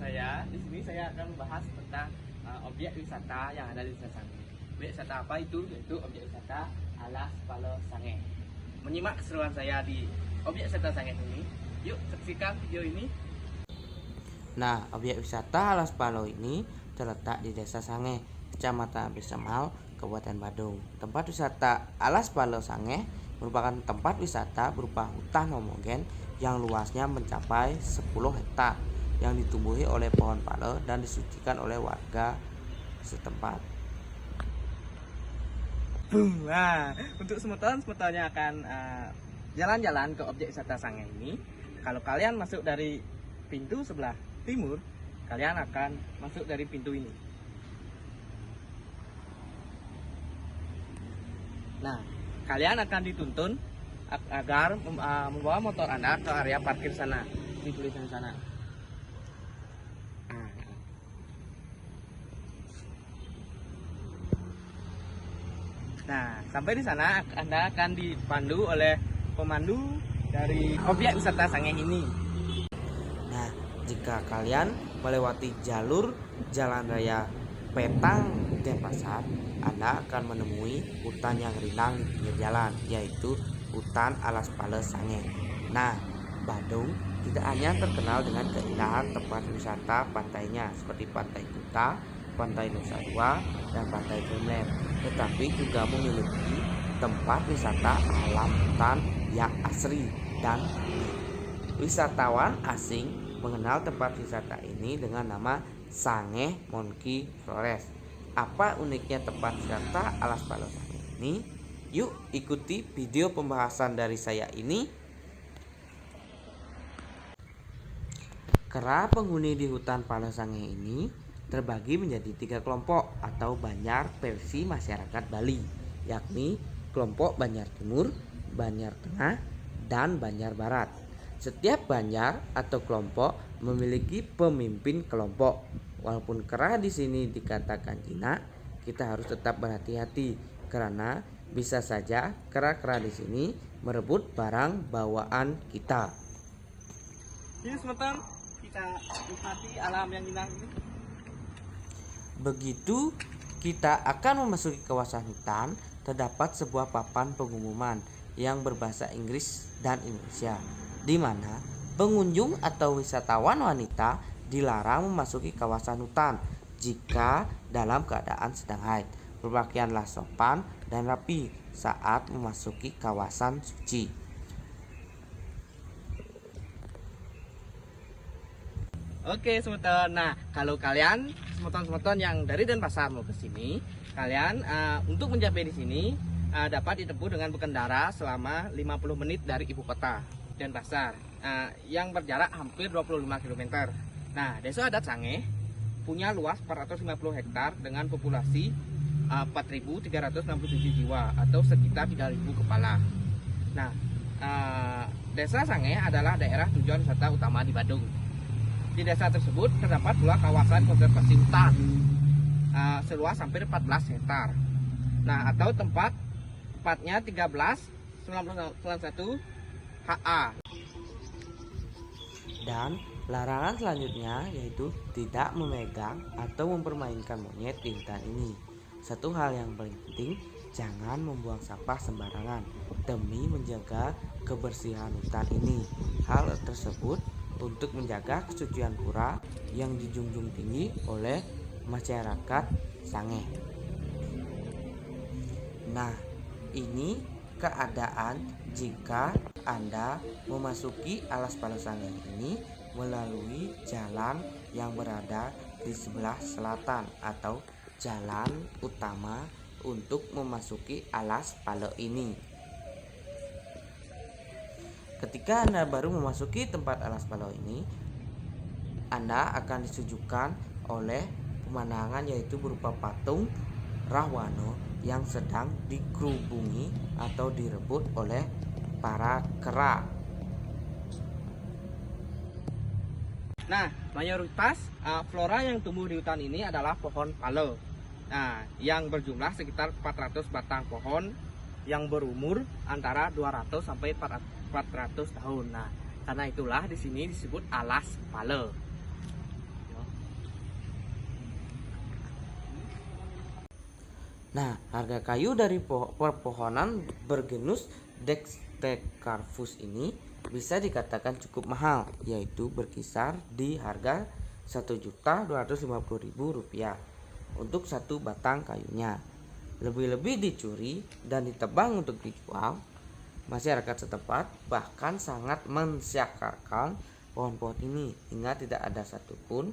saya. Di sini saya akan membahas tentang objek wisata yang ada di Desa Sange. Objek wisata apa itu? Yaitu objek wisata Alas Palo Sange. Menyimak keseruan saya di objek wisata Sange ini. Yuk saksikan video ini. Nah, objek wisata Alas Palo ini terletak di Desa Sange, Kecamatan Pisemal, Kabupaten Badung. Tempat wisata Alas Palo Sange merupakan tempat wisata berupa hutan homogen yang luasnya mencapai 10 hektar yang ditumbuhi oleh pohon palo dan disucikan oleh warga setempat. Nah, untuk semeton yang akan jalan-jalan ke objek wisata Sange ini, kalau kalian masuk dari pintu sebelah timur, kalian akan masuk dari pintu ini. Nah, kalian akan dituntun agar membawa motor Anda ke area parkir sana, di tulisan sana. Nah, sampai di sana Anda akan dipandu oleh pemandu dari objek wisata Sange ini. Nah, jika kalian melewati jalur jalan raya Petang Denpasar, Anda akan menemui hutan yang rindang di pinggir jalan, yaitu hutan Alas Palo Sange. Nah, Badung tidak hanya terkenal dengan keindahan tempat wisata pantainya seperti Pantai Kuta, Pantai Nusa Dua, dan Pantai Dreamland, tetapi juga memiliki tempat wisata alam hutan yang asri dan unik. Wisatawan asing mengenal tempat wisata ini dengan nama Sange Monkey Forest. Apa uniknya tempat wisata Alas Palo Sange ini? Yuk ikuti video pembahasan dari saya ini. Kera penghuni di hutan Palo Sange ini terbagi menjadi 3 kelompok atau Banjar versi masyarakat Bali, yakni kelompok Banjar Timur, Banjar Tengah, dan Banjar Barat. Setiap Banjar atau kelompok memiliki pemimpin kelompok. Walaupun kera di sini dikatakan jinak, kita harus tetap berhati-hati karena bisa saja kera-kera di sini merebut barang bawaan kita. Ini semeton kita nikmati alam yang indah ini. Begitu kita akan memasuki kawasan hutan, terdapat sebuah papan pengumuman yang berbahasa Inggris dan Indonesia, di mana pengunjung atau wisatawan wanita dilarang memasuki kawasan hutan jika dalam keadaan sedang haid. Berpakaianlah sopan dan rapi saat memasuki kawasan suci. Oke, semeton. Nah, kalau kalian semeton yang dari Denpasar mau ke sini, kalian untuk mencapai di sini dapat ditempuh dengan berkendara selama 50 menit dari ibu kota Denpasar, yang berjarak hampir 25 km. Nah, Desa Adat Sange punya luas 450 hektar dengan populasi 4.367 jiwa atau sekitar 3.000 kepala. Nah, Desa Sange adalah daerah tujuan wisata utama di Badung. Di desa tersebut terdapat pula kawasan konservasi hutan seluas hampir 14 hektar. Nah, atau tempatnya 1391 HA. Dan larangan selanjutnya yaitu tidak memegang atau mempermainkan monyet di hutan ini. Satu hal yang paling penting, jangan membuang sampah sembarangan demi menjaga kebersihan hutan ini. Hal tersebut untuk menjaga kesucian pura yang dijunjung tinggi oleh masyarakat Sange. Nah, ini keadaan jika Anda memasuki Alas Palo Sange ini melalui jalan yang berada di sebelah selatan atau jalan utama untuk memasuki Alas Palo ini. Ketika Anda baru memasuki tempat Alas Palo ini, Anda akan disuguhkan oleh pemandangan yaitu berupa patung Rahwana yang sedang dikerubungi atau direbut oleh para kera. Nah, mayoritas flora yang tumbuh di hutan ini adalah pohon palo. Nah, yang berjumlah sekitar 400 batang pohon yang berumur antara 200 sampai 400 tahun. Nah, karena itulah di sini disebut Alas Palo. Nah, harga kayu dari perpohonan bergenus Dextecarpus ini bisa dikatakan cukup mahal, yaitu berkisar di harga Rp1.250.000 untuk satu batang kayunya. Lebih-lebih dicuri dan ditebang untuk dijual, masyarakat setempat bahkan sangat mensyakarkan pohon-pohon ini hingga tidak ada satupun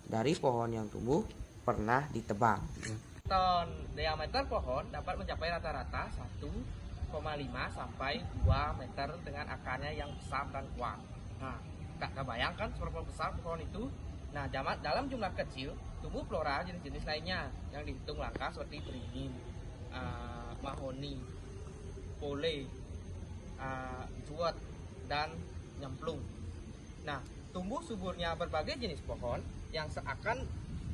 dari pohon yang tumbuh pernah ditebang. Diameter pohon dapat mencapai rata-rata 1,5 sampai 2 meter dengan akarnya yang besar dan kuat. Nah, tak kebayangkan seberapa besar pohon itu. Nah, dalam jumlah kecil tumbuh flora jenis-jenis lainnya yang dihitung langka seperti beringin, mahoni, pole, juwet, dan nyemplung. Nah, tumbuh suburnya berbagai jenis pohon yang seakan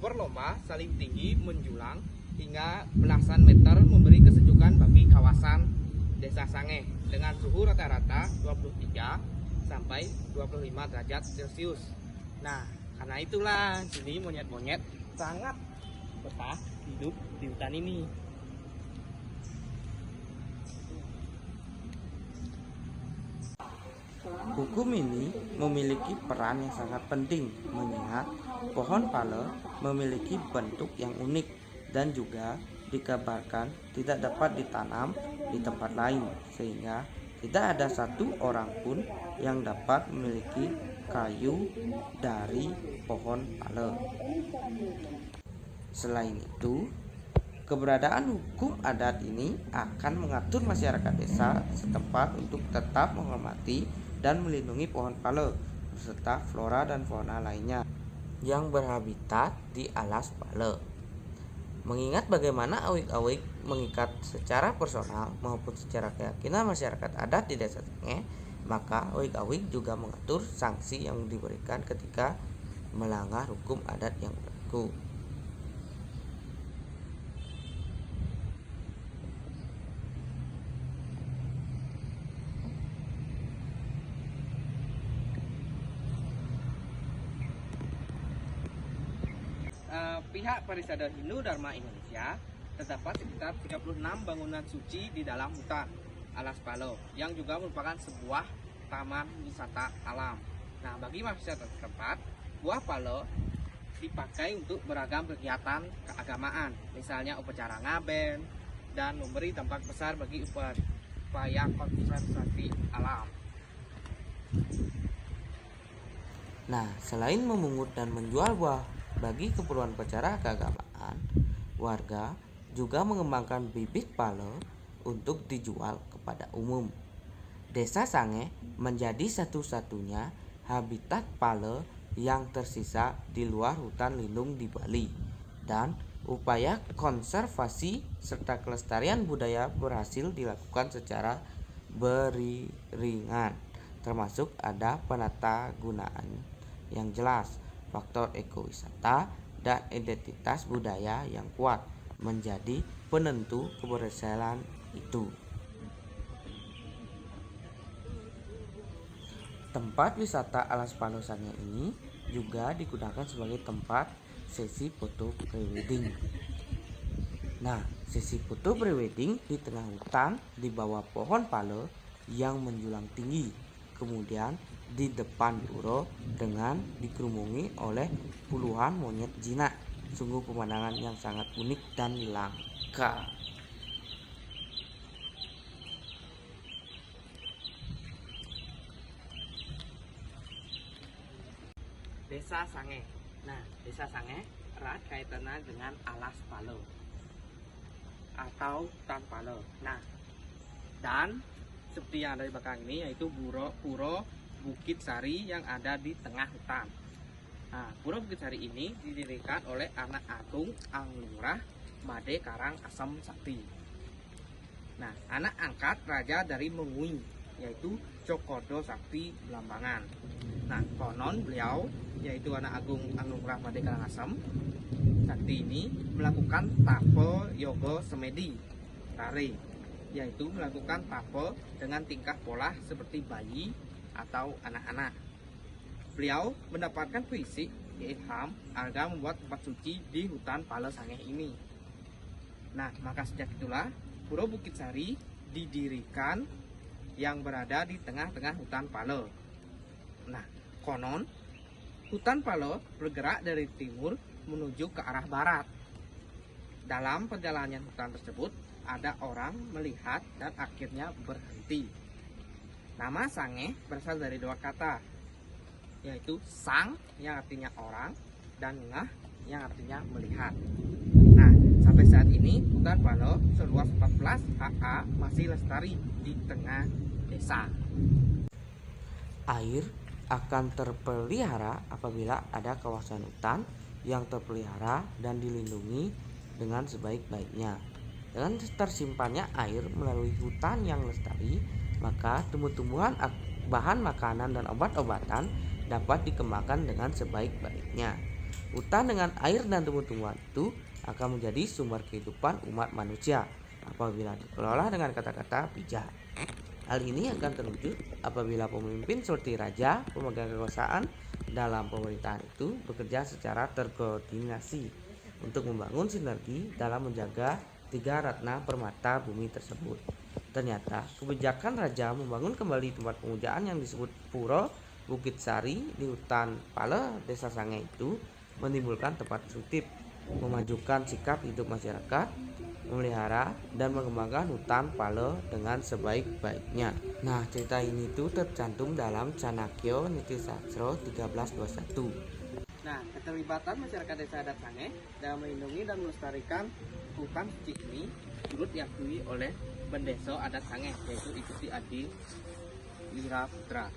berlomba saling tinggi menjulang hingga belasan meter memberi kesejukan bagi kawasan Desa Sangeh dengan suhu rata-rata 23 sampai 25 derajat Celcius. Nah, karena itulah sini monyet-monyet sangat betah hidup di hutan ini. Hukum ini memiliki peran yang sangat penting mengingat pohon pala memiliki bentuk yang unik dan juga dikabarkan tidak dapat ditanam di tempat lain sehingga tidak ada satu orang pun yang dapat memiliki kayu dari pohon pala. Selain itu, keberadaan hukum adat ini akan mengatur masyarakat desa setempat untuk tetap menghormati dan melindungi pohon pala beserta flora dan fauna lainnya yang berhabitat di alas pala. Mengingat bagaimana awik-awik mengikat secara personal maupun secara keyakinan masyarakat adat di desa Sangeh, maka awik-awik juga mengatur sanksi yang diberikan ketika melanggar hukum adat yang berlaku. Pihak Parisada Hindu Dharma Indonesia terdapat sekitar 36 bangunan suci di dalam hutan alas pala yang juga merupakan sebuah taman wisata alam. Nah, bagi masyarakat setempat, buah pala dipakai untuk beragam kegiatan keagamaan, misalnya upacara ngaben dan memberi dampak besar bagi upaya konservasi alam. Nah, selain memungut dan menjual buah bagi keperluan upacara keagamaan, warga juga mengembangkan bibit pala untuk dijual kepada umum. Desa Sangeh menjadi satu-satunya habitat pala yang tersisa di luar hutan lindung di Bali, dan upaya konservasi serta kelestarian budaya berhasil dilakukan secara beriringan, termasuk ada penata gunaan yang jelas, faktor ekowisata dan identitas budaya yang kuat menjadi penentu keberhasilan itu. Tempat wisata alas pala Sangeh ini juga digunakan sebagai tempat sesi foto prewedding. Nah, sesi foto prewedding di tengah hutan di bawah pohon pala yang menjulang tinggi, kemudian di depan pura dengan dikerumungi oleh puluhan monyet jinak. Sungguh pemandangan yang sangat unik dan langka. Desa Sangeh. Nah, Desa Sangeh erat kaitannya dengan alas pala atau hutan pala. Nah, dan seperti yang ada di belakang ini yaitu Pura Bukit Sari yang ada di tengah hutan. Nah, Pura Bukit Sari ini didirikan oleh anak agung Anglurah Made Karang Asem Sakti. Nah, anak angkat raja dari Mengui yaitu Cokodo Sakti Belambangan. Nah, konon beliau yaitu anak agung Anglurah Made Karang Asem Sakti ini melakukan tape yoga semedi tare, yaitu melakukan tape dengan tingkah pola seperti bayi atau anak-anak. Beliau mendapatkan puisi ilham agar membuat tempat suci di hutan Pala Sangeh ini. Nah, maka sejak itulah Pura Bukit Sari didirikan yang berada di tengah-tengah hutan Pale. Nah, konon hutan Pale bergerak dari timur menuju ke arah barat. Dalam perjalanan hutan tersebut, ada orang melihat dan akhirnya berhenti. Nama Sange berasal dari dua kata, yaitu sang yang artinya orang dan ngah yang artinya melihat. Nah, sampai saat ini hutan Pale seluas 14 ha masih lestari di tengah desa. Air akan terpelihara apabila ada kawasan hutan yang terpelihara dan dilindungi dengan sebaik-baiknya. Dengan tersimpannya air melalui hutan yang lestari, maka tumbuh-tumbuhan, bahan makanan dan obat-obatan dapat dikembangkan dengan sebaik-baiknya. Hutan dengan air dan tumbuh-tumbuhan itu akan menjadi sumber kehidupan umat manusia apabila dikelola dengan kata-kata bijak. Hal ini akan terwujud apabila pemimpin seperti raja, pemegang kekuasaan dalam pemerintahan itu bekerja secara terkoordinasi untuk membangun sinergi dalam menjaga tiga ratna permata bumi tersebut. Ternyata kebijakan raja membangun kembali tempat pemujaan yang disebut Pura Bukit Sari di hutan Pale Desa Sange itu menimbulkan tempat positif, memajukan sikap hidup masyarakat, memelihara dan mengembangkan hutan Pale dengan sebaik-baiknya. Nah, cerita ini tuh tercantum dalam Canakya Nitisastra 1321. Nah, keterlibatan masyarakat desa adat Sange dalam melindungi dan melestarikan hutan suci ini turut diakui oleh Bendeso adat Sange, yaitu Igusti Adi Wiraputra.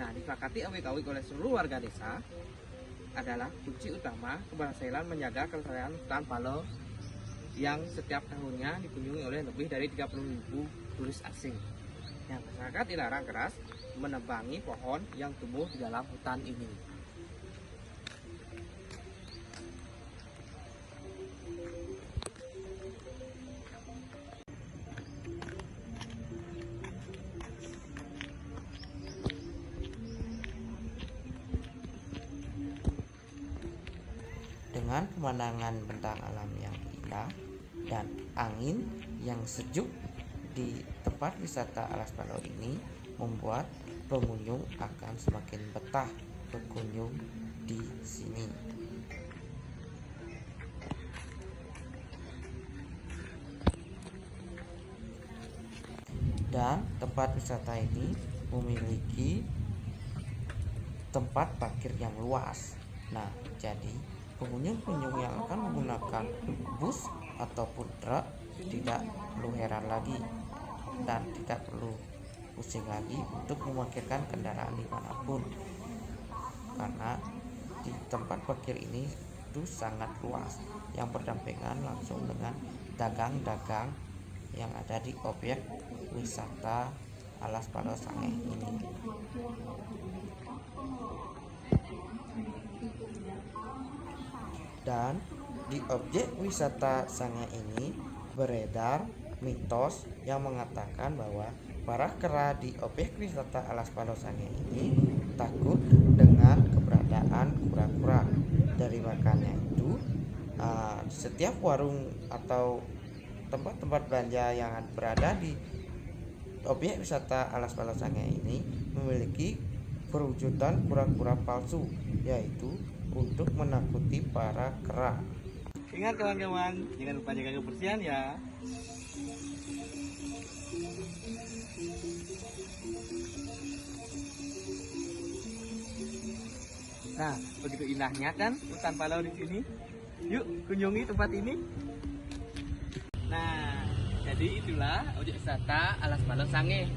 Nah, disepakati awik-awik oleh seluruh warga desa adalah kunci utama keberhasilan menjaga kelestarian hutan Pale yang setiap tahunnya dikunjungi oleh lebih dari 30.000 turis asing. Nah, masyarakat dilarang keras menebangi pohon yang tumbuh di dalam hutan ini. Dengan pemandangan bentang alam yang indah dan angin yang sejuk di tempat wisata Alas Palo ini membuat pengunjung akan semakin betah berkunjung di sini. Dan tempat wisata ini memiliki tempat parkir yang luas. Nah, jadi pengunjung-pengunjung yang akan menggunakan bus ataupun truk tidak perlu heran lagi dan tidak perlu pusing lagi untuk memarkirkan kendaraan dimanapun, karena di tempat parkir ini itu sangat luas yang berdampingan langsung dengan dagang-dagang yang ada di objek wisata Alas Palo Sange ini. Dan di objek wisata Sange ini beredar mitos yang mengatakan bahwa para kera di objek wisata Alas Palo Sange ini takut dengan keberadaan kura-kura. Dari makanya itu setiap warung atau tempat-tempat belanja yang berada di objek wisata Alas Palo Sange ini memiliki perwujudan kura-kura palsu, yaitu untuk menakuti para kera. Ingat kawan-kawan, jangan lupa jaga kebersihan ya. Nah, begitu indahnya kan hutan Palo di sini. Yuk kunjungi tempat ini. Nah, jadi itulah objek wisata Alas Palo Sange.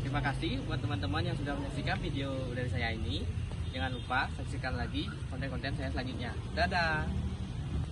Terima kasih buat teman-teman yang sudah menyaksikan video dari saya ini. Jangan lupa saksikan lagi konten-konten saya selanjutnya. Dadah.